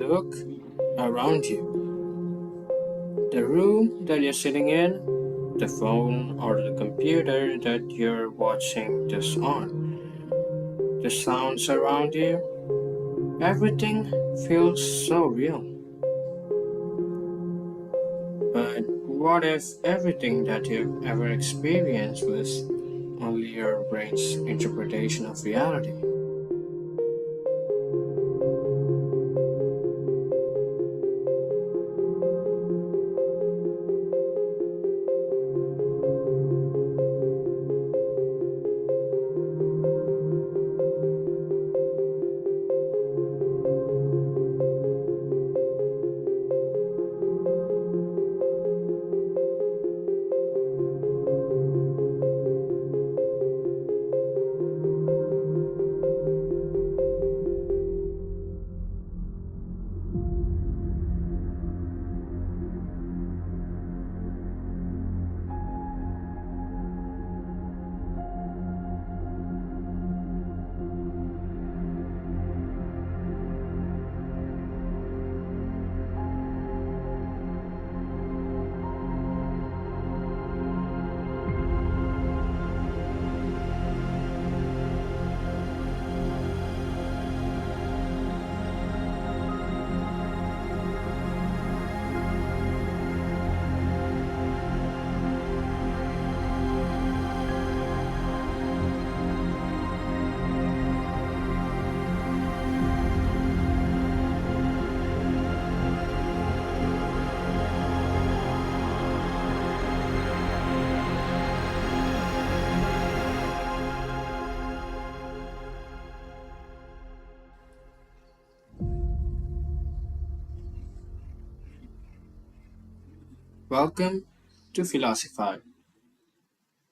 look around you. The room that you're sitting in, the phone or the computer that you're watching this on, the sounds around you, everything feels so real. But what if everything that you've ever experienced was only your brain's interpretation of reality? Welcome to Philosiphi.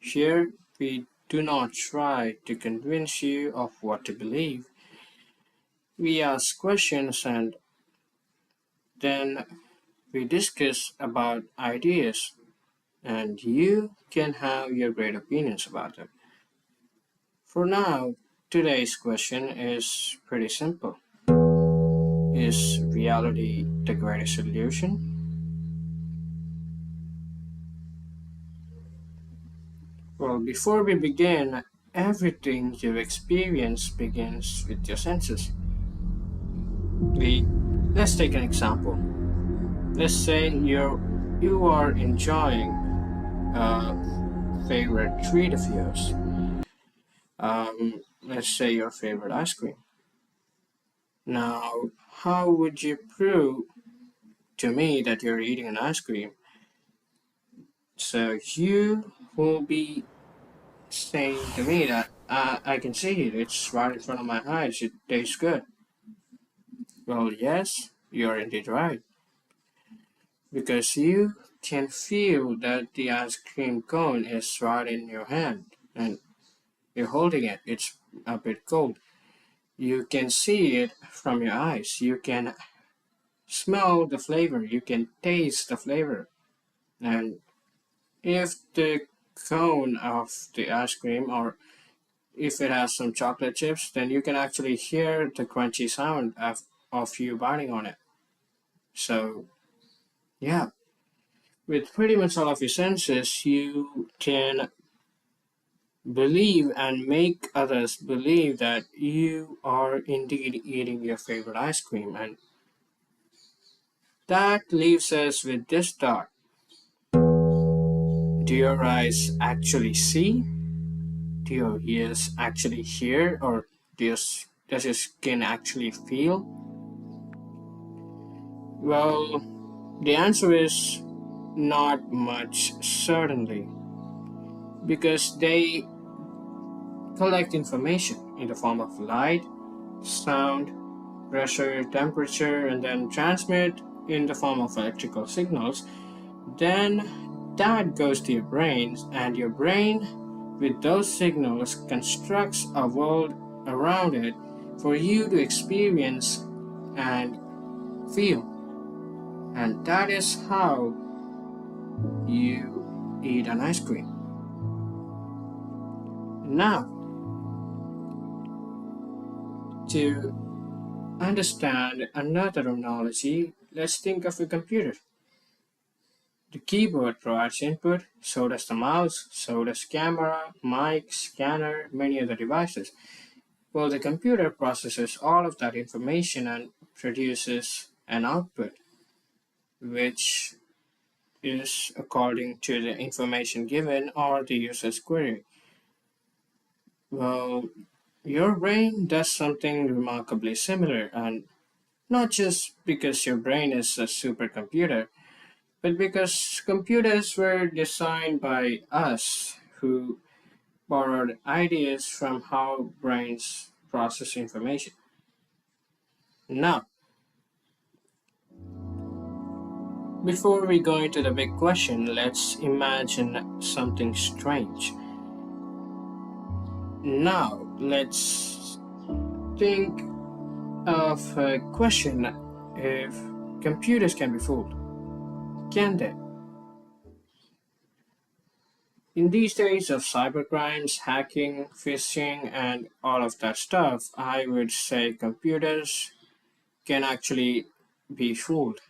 Here we do not try to convince you of what to believe. We ask questions and then we discuss about ideas, and you can have your great opinions about them. For now, today's question is pretty simple. Is reality the greatest illusion? Well, before we begin, everything you experience begins with your senses. We let's take an example. Let's say you are enjoying a favorite treat of yours. Let's say your favorite ice cream. Now, how would you prove to me that you're eating an ice cream? So you will be saying to me that I can see it. It's right in front of my eyes. It tastes good. Well, yes, you're indeed right. Because you can feel that the ice cream cone is right in your hand and you're holding it. It's a bit cold. You can see it from your eyes. You can smell the flavor. You can taste the flavor. And if the cone of the ice cream or if it has some chocolate chips, then you can actually hear the crunchy sound of you biting on it. So, yeah, with pretty much all of your senses, you can believe and make others believe that you are indeed eating your favorite ice cream. And that leaves us with this thought. Do your eyes actually see? Do your ears actually hear? Or does your skin actually feel? Well, the answer is not much, certainly, because they collect information in the form of light, sound, pressure, temperature, and then transmit in the form of electrical signals. Then that goes to your brain, and your brain, with those signals, constructs a world around it for you to experience and feel. And that is how you eat an ice cream. Now, to understand another analogy, let's think of a computer. The keyboard provides input, so does the mouse, so does camera, mic, scanner, many other devices. Well, the computer processes all of that information and produces an output, which is according to the information given or the user's query. Well, your brain does something remarkably similar, and not just because your brain is a supercomputer, but because computers were designed by us who borrowed ideas from how brains process information. Now, before we go into the big question, let's imagine something strange. Now, let's think of a question: if computers can be fooled, can they? In these days of cybercrimes, hacking, phishing, and all of that stuff, I would say computers can actually be fooled.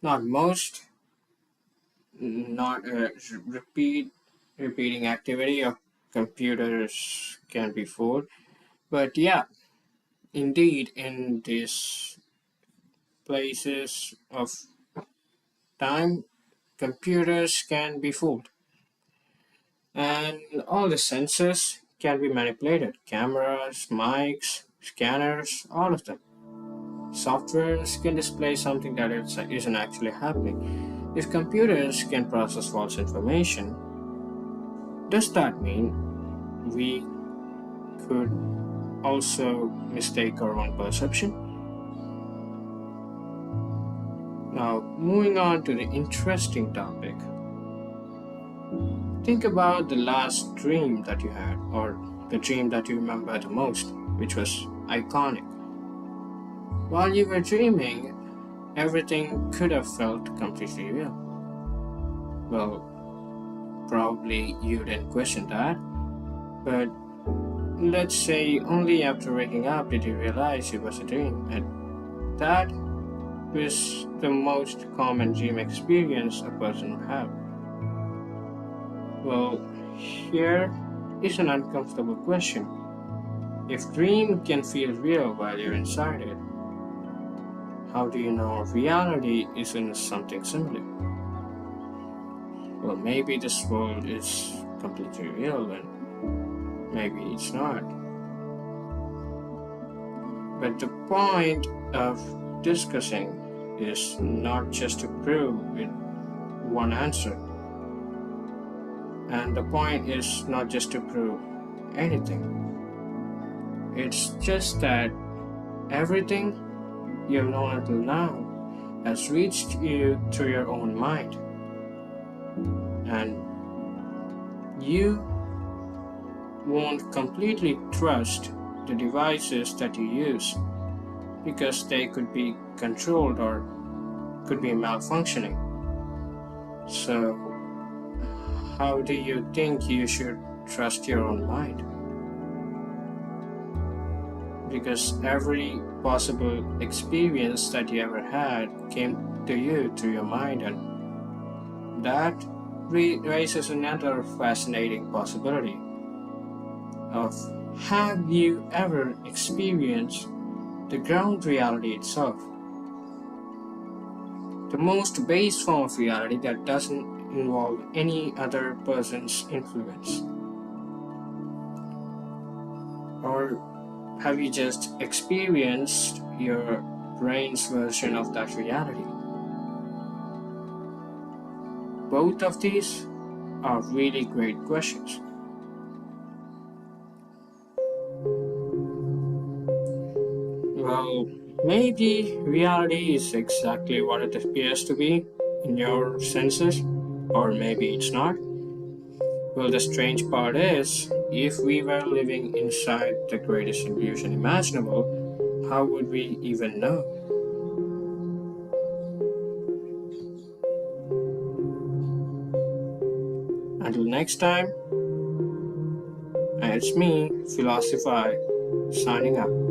Not most, not a repeating activity of computers can be fooled, but yeah, indeed, in these places of time, computers can be fooled, and all the sensors can be manipulated: cameras, mics, scanners, all of them. Softwares can display something that isn't actually happening. If computers can process false information, does that mean we could also mistake our own perception? Now, moving on to the interesting topic. Think about the last dream that you had, or the dream that you remember the most, which was iconic. While you were dreaming, everything could have felt completely real. Well, probably you didn't question that, but let's say only after waking up did you realize it was a dream, and that was the most common dream experience a person would have. Well, here is an uncomfortable question. If dream can feel real while you're inside it, how do you know reality isn't something similar? Well, maybe this world is completely real and maybe it's not. But the point of discussing is not just to prove with one answer. And the point is not just to prove anything. It's just that everything you've known until now has reached you through your own mind. And you won't completely trust the devices that you use because they could be controlled or could be malfunctioning. So, how do you think you should trust your own mind? Because every possible experience that you ever had came to you through your mind, and that raises another fascinating possibility of: have you ever experienced the ground reality itself? The most base form of reality that doesn't involve any other person's influence? Or have you just experienced your brain's version of that reality? Both of these are really great questions. Well, maybe reality is exactly what it appears to be in your senses, or maybe it's not. Well, the strange part is, if we were living inside the greatest illusion imaginable, how would we even know? Until next time, it's me, Philosiphi, signing up.